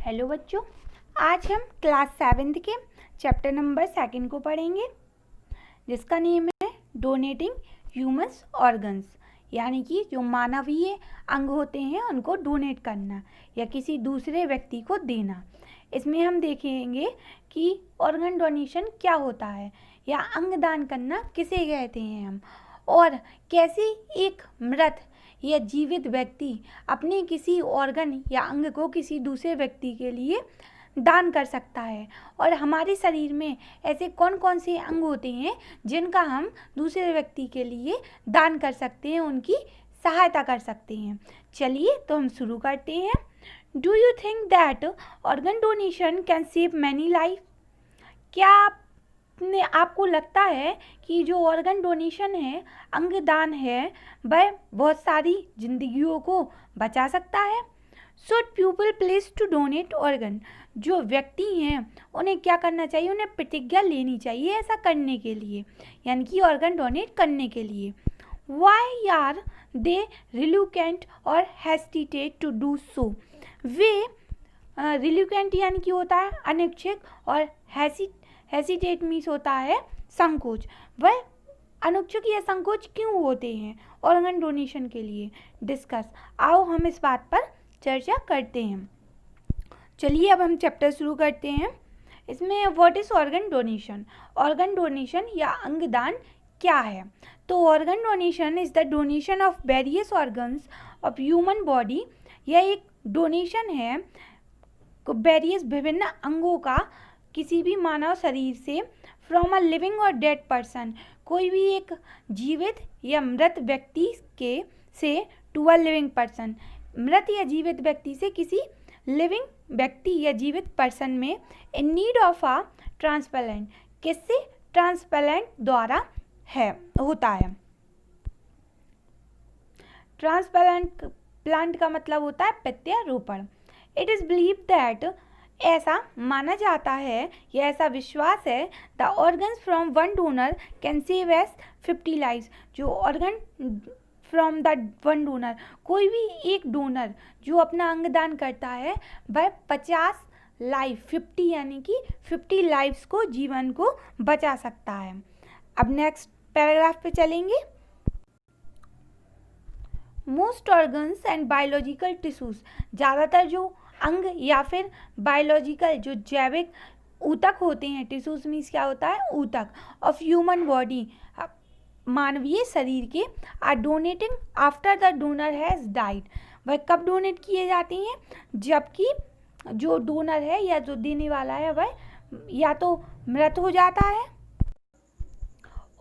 Hello बच्चों, आज हम क्लास 7 के चैप्टर नंबर 2 को पढ़ेंगे, जिसका नेम है डोनेटिंग ह्यूमन्स ऑर्गन्स, यानी कि जो मानवीय अंग होते हैं उनको डोनेट करना या किसी दूसरे व्यक्ति को देना। इसमें हम देखेंगे कि ऑर्गन डोनेशन क्या होता है या अंग दान करना किसे कहते हैं हम, और कैसे एक मृत या जीवित व्यक्ति अपने किसी ऑर्गन या अंग को किसी दूसरे व्यक्ति के लिए दान कर सकता है, और हमारे शरीर में ऐसे कौन कौन से अंग होते हैं जिनका हम दूसरे व्यक्ति के लिए दान कर सकते हैं, उनकी सहायता कर सकते हैं। चलिए तो हम शुरू करते हैं। Do you think that organ donation can save many life? क्या आपको लगता है कि जो ऑर्गन डोनेशन है, अंगदान है, वह बहुत सारी जिंदगियों को बचा सकता है? Should people please to donate organ? जो व्यक्ति हैं उन्हें क्या करना चाहिए? उन्हें प्रतिज्ञा लेनी चाहिए ऐसा करने के लिए, यानी कि ऑर्गन डोनेट करने के लिए। वाई आर दे रिलुकेंट और हेस्टिटेट टू डू सो? वे रिलुकेंट यानी कि होता है अनिच्छुक, और हेसिटेट मीन्स होता है संकोच। वह अनिच्छुक या संकोच क्यों होते हैं ऑर्गन डोनेशन के लिए? डिस्कस। आओ हम इस बात पर चर्चा करते हैं। चलिए अब हम चैप्टर शुरू करते हैं। इसमें what is organ donation? Organ donation या अंगदान क्या है? तो organ donation is the donation of various organs of human body. यह एक डोनेशन है वेरियस विभिन्न अंगों का किसी भी मानव शरीर से, फ्रॉम अ लिविंग और डेड पर्सन, कोई भी एक जीवित या मृत व्यक्ति के से, टू अ लिविंग पर्सन, मृत या जीवित व्यक्ति से किसी लिविंग व्यक्ति या जीवित पर्सन में, in need of a transplant, किससे? ट्रांसप्लांट द्वारा होता है। ट्रांसप्लांट का मतलब होता है प्रत्यारोपण। इट इज़ बिलीव दैट, ऐसा माना जाता है या ऐसा विश्वास है, the organs from one donor can save as 50 lives. जो organ from the one donor, कोई भी एक डोनर जो अपना अंगदान करता है, वह 50 लाइफ, 50 यानी कि 50 लाइव्स को, जीवन को बचा सकता है। अब नेक्स्ट पैराग्राफ पे चलेंगे। Most organs and biological tissues, ज़्यादातर जो अंग या फिर बायोलॉजिकल जो जैविक ऊतक होते हैं, टिश्यूज मीन्स क्या होता है? ऊतक, ऑफ ह्यूमन बॉडी, मानवीय शरीर के, are donating after the donor has died. वह कब डोनेट किए जाते हैं? जबकि जो डोनर है या जो देने वाला है वह या तो मृत हो जाता है,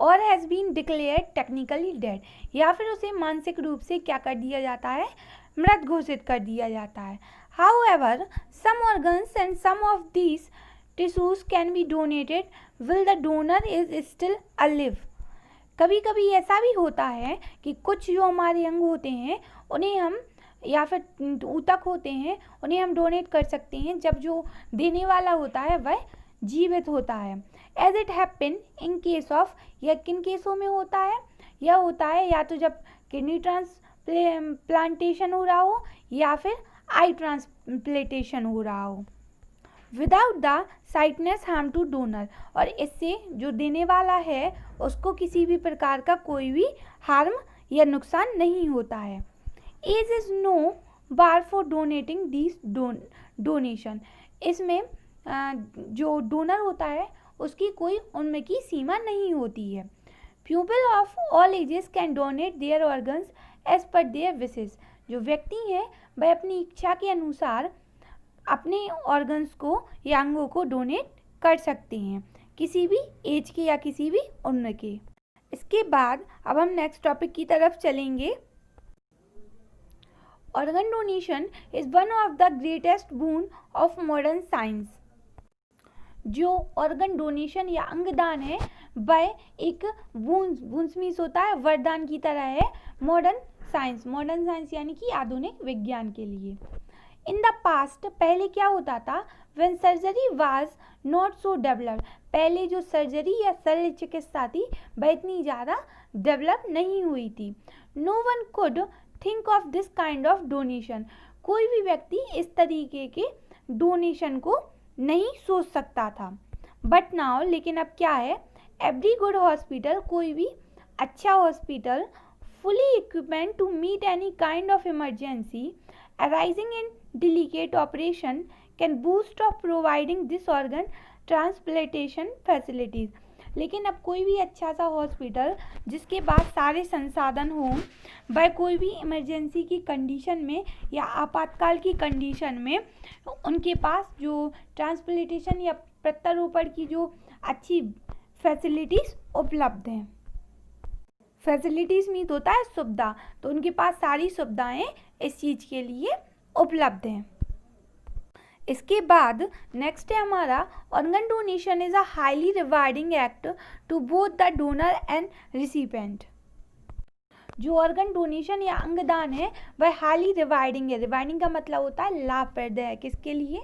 और has been declared technically dead, या फिर उसे मानसिक रूप से क्या कर दिया जाता है? मृत घोषित कर दिया जाता है। However, some organs and some of these tissues can be donated while the donor is still alive. कभी कभी ऐसा भी होता है कि कुछ जो हमारे अंग होते हैं उन्हें हम, या फिर ऊतक होते हैं, उन्हें हम डोनेट कर सकते हैं जब जो देने वाला होता है वह जीवित होता है। As it happen in case of, यह किन केसों में होता है? यह होता है या तो जब किडनी ट्रांसप्लांटेशन हो रहा हो या फिर आई ट्रांसप्लांटेशन हो रहा हो, without the sightedness harm two donor, और इससे जो देने वाला है उसको किसी भी प्रकार का कोई भी हार्म या नुकसान नहीं होता है। Age is no bar for donating this donation, इसमें जो डोनर होता है उसकी कोई उम्र की सीमा नहीं होती है। People of all ages can donate their organs as per their wishes, जो व्यक्ति हैं वह अपनी इच्छा के अनुसार अपने ऑर्गन्स को या अंगों को डोनेट कर सकते हैं, किसी भी एज के या किसी भी उम्र के। इसके बाद अब हम नेक्स्ट टॉपिक की तरफ चलेंगे। Organ donation is one of the greatest boon of modern science. जो ऑर्गन डोनेशन या अंगदान है वह एक बूंस मीन्स होता है वरदान की तरह है मॉडर्न साइंस यानी कि आधुनिक विज्ञान के लिए। इन द पास्ट, पहले क्या होता था? When surgery was not so developed, पहले जो सर्जरी या शल्य चिकित्सा थी वह इतनी ज़्यादा डेवलप नहीं हुई थी। No one could think of this kind of donation, कोई भी व्यक्ति इस तरीके के डोनेशन को नहीं सोच सकता था। बट नाउ, लेकिन अब क्या है, एवरी गुड हॉस्पिटल, कोई भी अच्छा hospital, fully equipped to meet any kind of emergency arising in delicate operation, can boast of providing this organ transplantation facilities। लेकिन अब कोई भी अच्छा सा हॉस्पिटल जिसके पास सारे संसाधन हों, वह कोई भी इमरजेंसी की कंडीशन में या आपातकाल की कंडीशन में उनके पास जो ट्रांसप्लांटेशन या प्रत्यारोपण की जो अच्छी फैसिलिटीज़ उपलब्ध हैं। फैसिलिटीज़ मीन होता है सुविधा, तो उनके पास सारी सुविधाएं इस चीज़ के लिए उपलब्ध हैं। इसके बाद नेक्स्ट है हमारा, organ donation is a highly rewarding act to both the donor and recipient. जो ऑर्गन डोनेशन या अंगदान है वह हाईली रिवार्डिंग है। रिवार्डिंग का मतलब होता है लाभप्रद है, किसके लिए,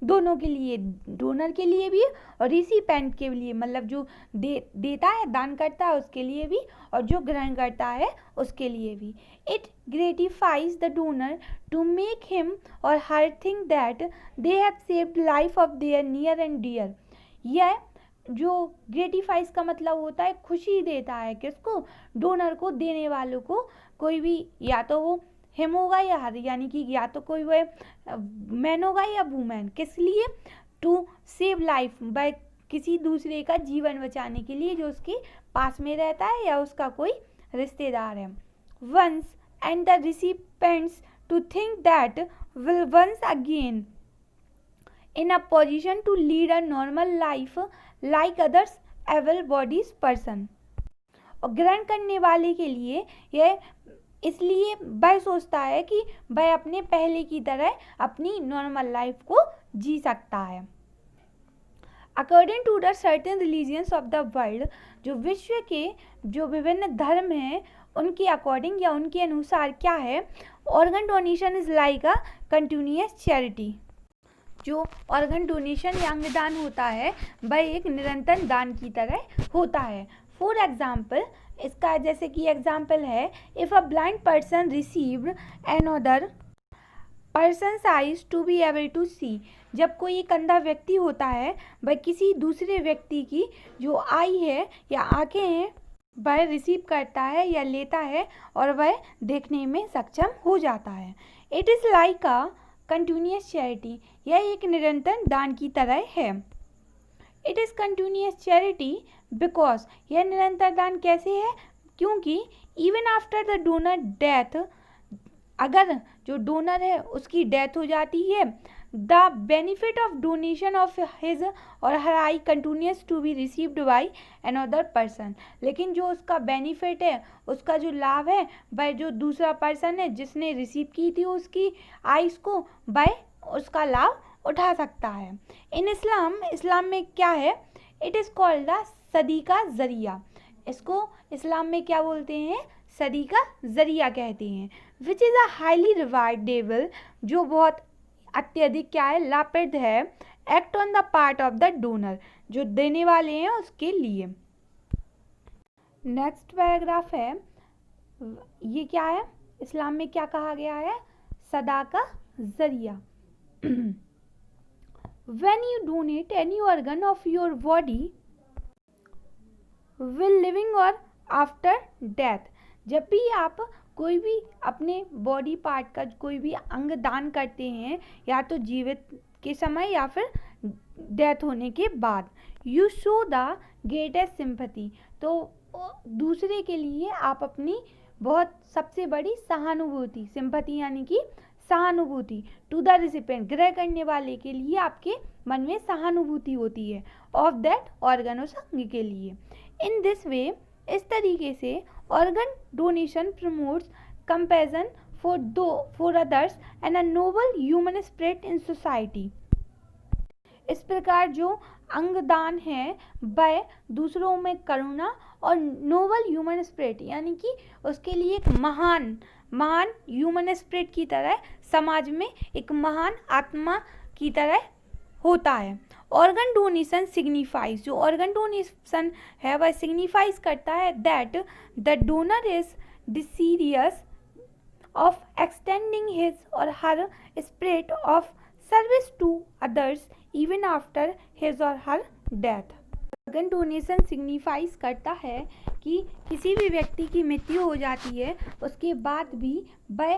दोनों के लिए, डोनर के लिए भी और रिसिपेंट के लिए, मतलब जो देता है, दान करता है, उसके लिए भी, और जो ग्रहण करता है उसके लिए भी। It gratifies the donor to make him or her think that they have saved life of their near and dear. यह जो ग्रेटिफाइज का मतलब होता है खुशी देता है, किसको, डोनर को, देने वालों को। कोई भी, या तो वो हिम होगा या हर, यानी कि या तो कोई वह मैन होगा या वुमेन, किस लिए, टू सेव लाइफ, बाय किसी दूसरे का जीवन बचाने के लिए जो उसके पास में रहता है या उसका कोई रिश्तेदार है। Once and the recipients to think that will once again in a position to lead a normal life like others able bodies person। और ग्रहण करने वाले के लिए यह इसलिए वह सोचता है कि वह अपने पहले की तरह अपनी नॉर्मल लाइफ को जी सकता है। According to the certain religions of the world, जो विश्व के जो विभिन्न धर्म हैं उनके अकॉर्डिंग या उनके अनुसार क्या है, organ donation is like a continuous charity. जो ऑर्गन डोनेशन या अंगदान होता है वह एक निरंतर दान की तरह होता है। फॉर एग्जाम्पल, इसका जैसे कि एग्जाम्पल है, if a blind person received another person's eyes to be able to see. जब कोई एक अंधा व्यक्ति होता है वह किसी दूसरे व्यक्ति की जो आई है या आंखें हैं वह रिसीव करता है या लेता है और वह देखने में सक्षम हो जाता है। It is like a continuous charity, यह एक निरंतर दान की तरह है। It is continuous charity because, यह निरंतर दान कैसे है, क्योंकि even after the donor death, अगर जो डोनर है उसकी डेथ हो जाती है, the benefit of donation of his or her eye continues to be received by another person. लेकिन जो उसका बेनिफिट है, उसका जो लाभ है, वह जो दूसरा पर्सन है जिसने रिसीव की थी उसकी आइस को, वह उसका लाभ उठा सकता है। इन इस्लाम में क्या है, इट इज़ कॉल्ड द सदीका जरिया। इसको इस्लाम में क्या बोलते हैं, सदीका जरिया कहते हैं। विच इज़ अ हाईली रिवार्डेबल, जो बहुत अत्यधिक क्या है, लाभप्रद है, act on the part of the donor, जो देने वाले हैं उसके लिए। नेक्स्ट पैराग्राफ है, ये क्या है, इस्लाम में क्या कहा गया है, सदाका जरिया। When you donate any organ of your body will living or after death, जब भी आप कोई भी अपने बॉडी पार्ट का कोई भी अंग दान करते हैं, या तो जीवित के समय या फिर डेथ होने के बाद, you show the greatest sympathy, तो दूसरे के लिए आप अपनी बहुत सबसे बड़ी सहानुभूति, सिंपैथी यानी कि सहानुभूति, टू द रिसिपेंट, ग्रहण करने वाले के लिए आपके मन में सहानुभूति होती है, ऑफ दैट ऑर्गन, उस अंग के लिए। इन दिस वे, इस तरीके से organ donation promotes compassion for others and a Nobel human spirit in society. इस प्रकार जो अंगदान है वह दूसरों में करुणा और नोबल ह्यूमन स्पिरिट, यानी कि उसके लिए एक महान ह्यूमन स्पिरिट की तरह, समाज में एक महान आत्मा की तरह होता है। ऑर्गन डोनेशन सिग्निफाइज, जो ऑर्गन डोनेशन है वह सिग्निफाइज करता है that the donor is desirous of extending his or her spirit of service to others even after his or her death. Organ donation signifies करता है कि किसी भी व्यक्ति की मृत्यु हो जाती है उसके बाद भी वह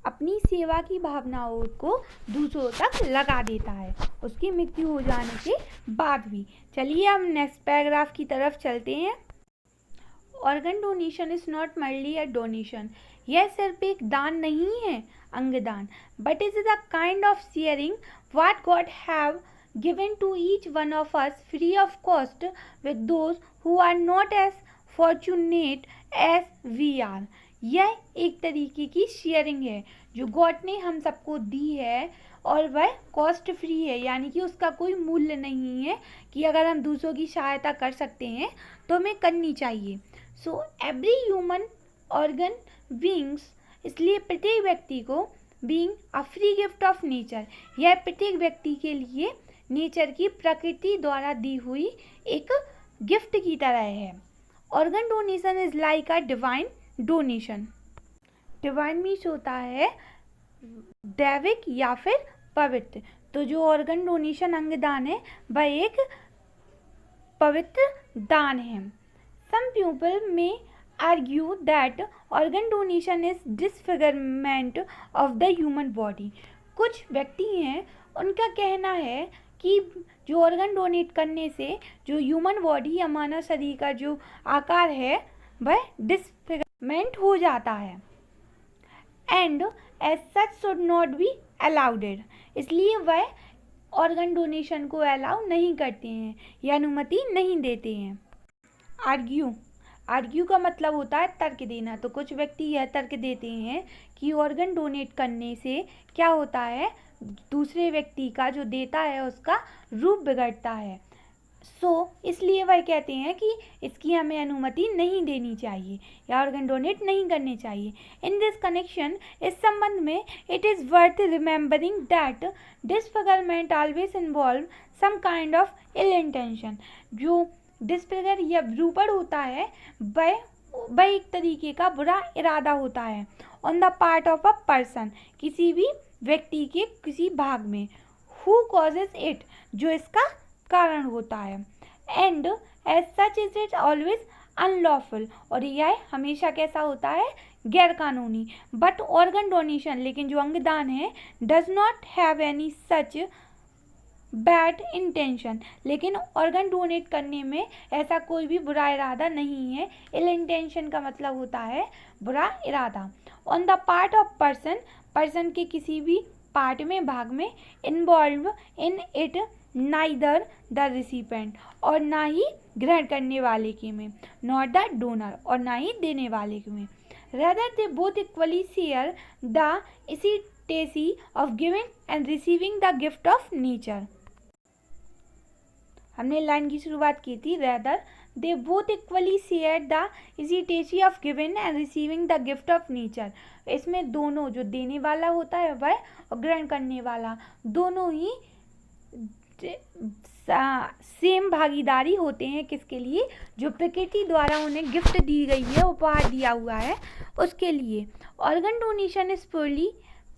अपनी सेवा की भावनाओं को दूसरों तक लगा देता है उसकी मृत्यु हो जाने के बाद भी। चलिए हम नेक्स्ट पैराग्राफ की तरफ चलते हैं। Organ donation is not merely a donation, यह सिर्फ एक दान नहीं है अंगदान, but is the kind of sharing what God have given to each one of us free of cost with those who are not as fortunate as we are. यह एक तरीके की शेयरिंग है जो गॉड ने हम सबको दी है और वह कॉस्ट फ्री है, यानी कि उसका कोई मूल्य नहीं है कि अगर हम दूसरों की सहायता कर सकते हैं तो हमें करनी चाहिए। So every human organ beings, इसलिए प्रत्येक व्यक्ति को being a free gift of nature, यह प्रत्येक व्यक्ति के लिए नेचर की प्रकृति द्वारा दी हुई एक गिफ्ट की तरह है। Organ donation is like a divine donation. Divine means होता है दैविक या फिर पवित्र, तो जो ऑर्गन डोनेशन अंगदान है वह एक पवित्र दान है। सम पीपल में argue that organ donation is disfigurement of the human body. कुछ व्यक्ति हैं उनका कहना है कि जो ऑर्गन डोनेट करने से जो ह्यूमन बॉडी या मानव शरीर का जो आकार है वह डिसफिगरमेंट हो जाता है and as such should not be allowed, इसलिए वह ऑर्गन डोनेशन को अलाउ नहीं करते हैं या अनुमति नहीं देते हैं। आर्ग्यू का मतलब होता है तर्क देना, तो कुछ व्यक्ति यह तर्क देते हैं कि ऑर्गन डोनेट करने से क्या होता है, दूसरे व्यक्ति का जो देता है उसका रूप बिगड़ता है। इसलिए वह कहते हैं कि इसकी हमें अनुमति नहीं देनी चाहिए या ऑर्गन डोनेट नहीं करने चाहिए। इन दिस कनेक्शन, इस संबंध में, it is worth remembering that disfigurement always involve some kind of ill intention. जो डिसफिगर या विरूपण होता है वह एक तरीके का बुरा इरादा होता है on the part of a person, किसी भी व्यक्ति के किसी भाग में, हु कॉजेज इट, जो इसका कारण होता है, and as such is it always unlawful, और यह हमेशा कैसा होता है, गैर कानूनी। बट ऑर्गन डोनेशन, लेकिन जो अंगदान है, does not have any such bad intention, लेकिन ऑर्गन डोनेट करने में ऐसा कोई भी बुरा इरादा नहीं है। इल इंटेंशन का मतलब होता है बुरा इरादा। On the part of person के किसी भी पार्ट में, भाग में, involve in it neither the recipient, और ना ही ग्रहण करने वाले के में, नॉट द डोनर, और ना ही देने वाले के में। Rather they both equally share the ecstasy of giving and receiving the gift of nature. हमने लाइन की शुरुआत की थी, rather they both equally share the ecstasy of giving and receiving the gift of nature. इसमें दोनों, जो देने वाला होता है वह और ग्रहण करने वाला, दोनों ही सेम भागीदारी होते हैं। किसके लिए, जो प्रकृति द्वारा उन्हें गिफ्ट दी गई है, उपहार दिया हुआ है, उसके लिए। Organ donation is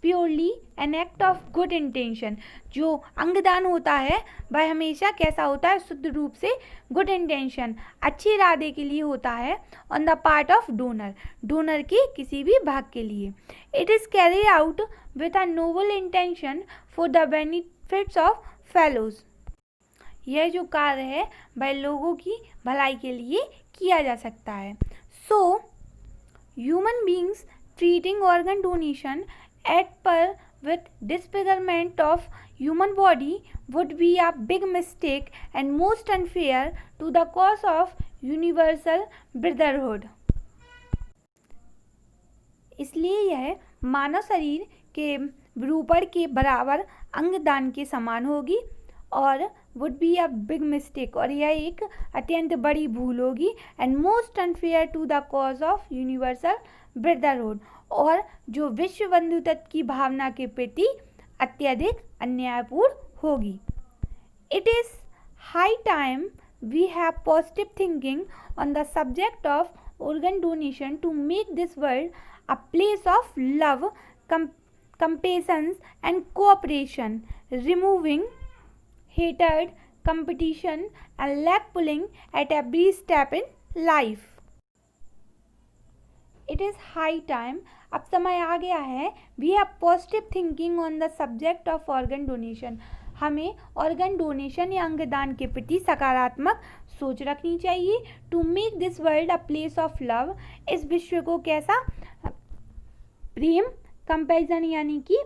purely an act of good intention. जो अंगदान होता है वह हमेशा कैसा होता है, शुद्ध रूप से गुड इंटेंशन, अच्छे इरादे के लिए होता है, on the part of donor के किसी भी भाग के लिए। It is carry out with a Nobel intention for the benefits of fellows. यह जो कार्य है वह लोगों की भलाई के लिए किया जा सकता है। So human beings treating organ donation at par with disfigurement of human body would be a big mistake and most unfair to the cause of universal brotherhood. इसलिए यह मानव शरीर के विरूपण के बराबर अंगदान के समान होगी और would be a big mistake, और यह एक अत्यंत बड़ी भूल होगी, and most unfair to the cause of universal brotherhood, और जो विश्व बंधुत्व की भावना के प्रति अत्यधिक अन्यायपूर्ण होगी। It is high time we have positive thinking on the subject of organ donation to make this world a place of love, compassion and cooperation, removing hatred, competition and leg pulling at every step in life. It is high time, अब समय आ गया है, we have positive thinking on the subject of organ donation. हमें organ donation या अंगदान के प्रति सकारात्मक सोच रखनी चाहिए. To make this world a place of love, इस विश्व को कैसा, प्रेम, कंपैरिजन यानी कि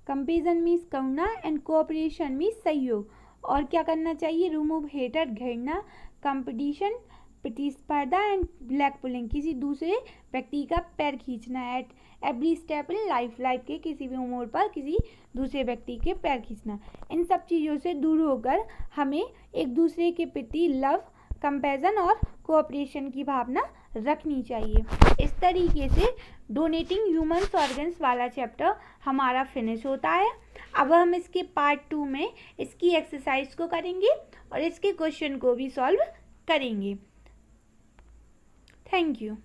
कंपेरिजन मीन्स करुणा एंड कोऑपरेशन मीन्स सहयोग. और क्या करना चाहिए, रिमूव हेटर घृणा, कंपटीशन प्रतिस्पर्धा एंड ब्लैक पुलिंग किसी दूसरे व्यक्ति का पैर खींचना. At every step in life, life के किसी भी मोड़ पर किसी दूसरे व्यक्ति के पैर खींचना. इन सब चीज़ों से दूर होकर हमें एक दूसरे के प्रति लव, कंपैरिजन और कोऑपरेशन की भावना रखनी चाहिए. इस तरीके से डोनेटिंग ह्यूमन्स ऑर्गन्स वाला चैप्टर हमारा फिनिश होता है. अब हम इसके पार्ट 2 में इसकी एक्सरसाइज को करेंगे और इसके क्वेश्चन को भी सॉल्व करेंगे. Thank you.